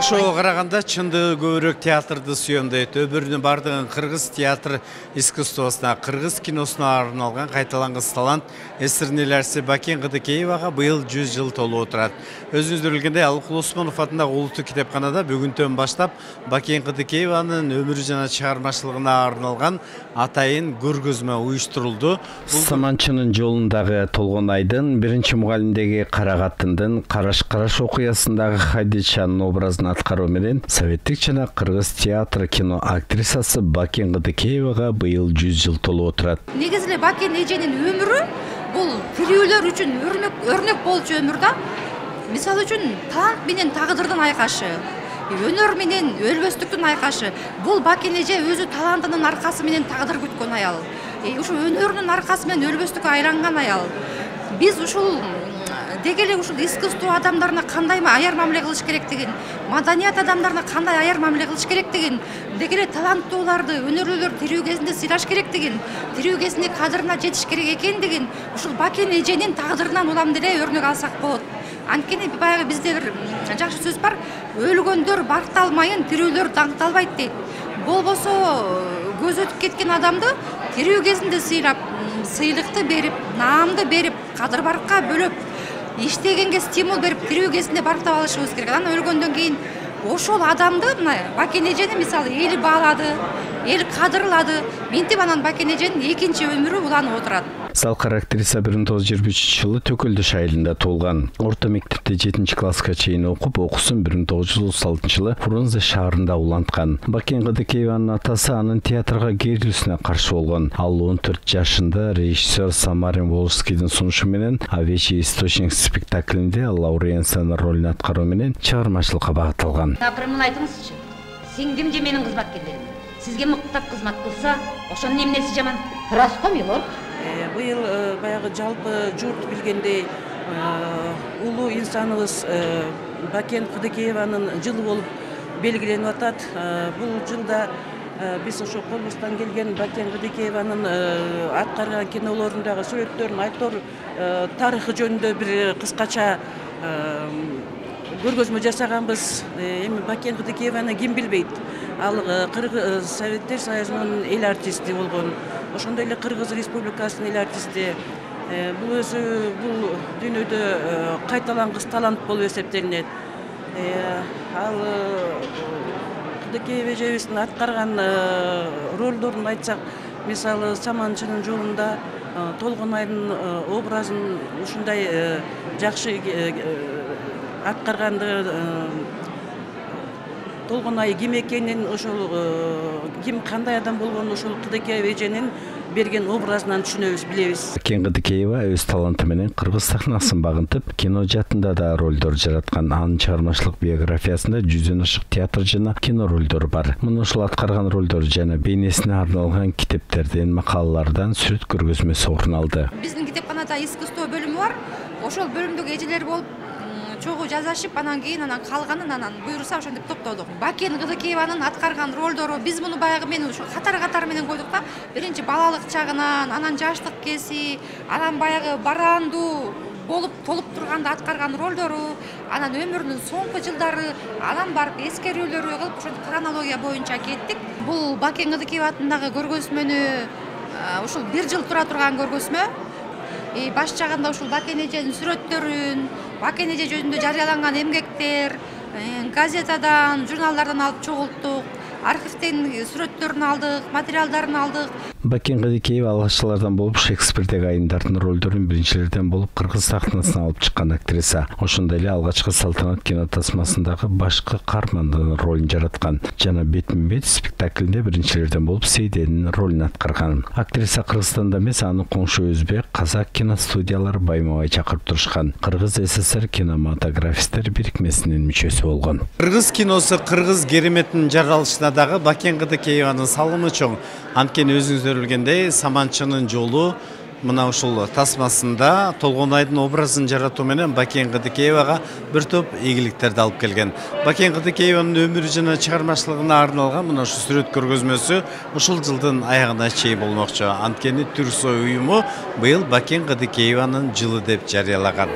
Ошого караганда чындыгы көбүрөөк театрды сүйөмдөйт. Өбүрүнүн бардыгын кыргыз театр искусствосуна, кыргыз киносуна арналган кайталангыс талант эсирнелерси Бакен Кыдыкеевага быйыл 100 жыл толуп отурат. Өзүңүздөр билгендей, Алыкул Осмонов атындагы улуттук китепканада бүгүнтөн баштап Бакен Кыдыкееванын өмүрү жана чыгармачылыгына арналган атайын көргөзмө уюштурулду. Саманчынын жолундагы Толгонайдын биринчи мугалимдеги Карагаттындын Караш окуясындагы Хадичанын образын аткаруу менен советтик жана кыргыз театр кино актрисасы Бакен Кыдыкеевага быйыл 100 жыл толуп отурат. Негизи эле Бакен эженин өмүрү бул тирүүлөр үчүн өрнөк болчу өмүр да. Мисалы үчүн талант менен тагдырдын айкашы, өнөр менен өлбөстүктүн айкашы. Бул Бакен эже өзү талантынын аркасы менен тагдыр күткөн аял. Ушу өнөрүнүн аркасы менен өлбөстүккө айланган аял. Биз ушул деги эле ушул искусство адамдарына кандай аяр мамиле кылыш керектигин, маданият адамдарына кандай аяр мамиле кылыш керектигин, деги эле таланттууларды, өнөрлүүлөр тирүү кезинде сыйлаш керектигин, тирүү кезинде кадырына жетиш керек экендигин ушул Бакен эженин тагдырынан улам деле өрнөк алсак болот. Анткени баягы бизде бир жакшы сөз бар: өлгөндөр бакталмайын, тирүүлөр даңкталбайт дейт. Болбосо көз өтүп кеткен адамды тирүү кезинде сыйлап, сыйлыкты берип, наамды берип, кадыр баркка бөлөп, иштегенге стимул берип, тирүү кезинде барктап алышыбыз керек. Анан өлгөндөн кийин ошол адамды мына Бакен эжени мисалы эл баалады, эл кадырлады. Минтип анан Бакен эженин экинчи өмүрү уланып отурат. Салкар актриса 1923-жылы Төкөлдү шайылында туулган. Орто мектепте 7-класска чейин окуп, окуусун 1936-жылы Фрунзе шаарында уланткан. Бакен Кыдыкееванын атасы анын театрга кирилүүсүнө каршы болгон. Ал 14 жашында режиссер Самарин Волжскийдин сунушу менен Овечий источник спектаклинде Лауренциян ролун аткаруу менен чыгармачылыкка багытталган. Напрямую айтыңызчы. Сиңдим же менин кызматкерлерим. Сизге мыктап кызмат кылса, ошонун эмнеси жаман? Рас го, милорд? Быйыл баягы жалпы журт билгендей улуу инсаныбыз Бакен Кыдыкееванын жылы болуп белгиленип атат. Бул жылда биз ошо колубуздан келген Бакен Кыдыкееванын аткарган кинолорундагы сүрөттөрүн, актер тарыхы жөнүндө бир кыскача көргөзмө жасаганбыз. Эми Бакен Кыдыкееваны ким билбейт? Ал Кыргыз Советтер Союзунун эл артисти болгон. Ошондой эле Кыргыз Республикасынын эл артисти. Бул өзү бул дүйнөдө кайталангыс талант болуп эсептелинет. Ал Кыдыкеев эжебиздин аткарган ролдорун айтсак, мисалы Саманчынын жолунда Толгонайдын образын ушундай жакшы аткарганды, Толгонай ким экенин, ошол ким кандай адам болгонун ошол Кыдыкеев эженин берген образынан түшүнөбүз, билебиз. Бакен Кыдыкеева өз таланты менен кыргыз сахнасын багынтып, кино жаатында да ролдор жараткан. Анын чыгармачылык биографиясында 100дөн ашык театр жана кино ролдору бар. Муну ушул аткарган ролдор жана бейнесине арналган китептерден, макалалардан сүрөт көргөзмөсү орун алды. Биздин китепканада искусство бөлүмү бар. Ошол бөлүмдөгү эжелер болуп чогуу жазашып, анан кийин калганын буйруса ошентип топтодук. Бакен Кыдыкееванын аткарган ролдору, биз муну баягы мен ушу катар менен койдук да. Биринчи балалык чагынан, анан жаштык кези, анан баягы барандуу болуп толуп турганда аткарган ролдору, анан өмүрүнүн соңку жылдары, анан барып эскерүүлөрү кылып, ошентип хронология боюнча кеттик. Бул Бакен Кыдыкеев атындагы көргөзмөнү ушул 1 жыл тура турган көргөзмө. Баш жагында ушул Бакен эженин сүрөттөрүн, Бакен эже жөнүндө жарыяланган эмгектер, газетадан, журналдардан алып чогулттук, архивден сүрөттөрүн алдык, материалдарын алдык. Бакен Кыдыкеева алгачкылардан болуп Шекспирдеги айымдардын ролдорун биринчилерден болуп кыргыз сахнасына алып чыккан актриса. Ошондой эле алгачкы Салтанат кино тасмасындагы башкы каармандын ролун жараткан жана бетме-бет спектаклинде биринчилерден болуп Сейденин ролун аткарган. Актриса Кыргызстанда эмес, анын коңшу өзбек, казак киностудиялары байма-бай чакырып турушкан. Кыргыз СССР кинематографисттер бирикмесинин мүчөсү болгон. Кыргыз киносу кыргыз кереметинин жаралышына дагы Бакен Кыдыкееванын салымы чоң. Анткени өзүңүздөр билгендей, Саманчынын жолу мына ушул тасмасында Толгонайдын образын жаратуу менен Бакен Кыдыкеевага бир топ ийгиликтерди алып келген. Бакен Кыдыкееванын өмүрү жана чыгармачылыгына арналган мына ушу сүрөт көргөзмөсү ушул жылдын аягына чейин болмокчу. Анткени Түрксой уюму быйыл Бакен Кыдыкееванын жылы деп жарыялаган.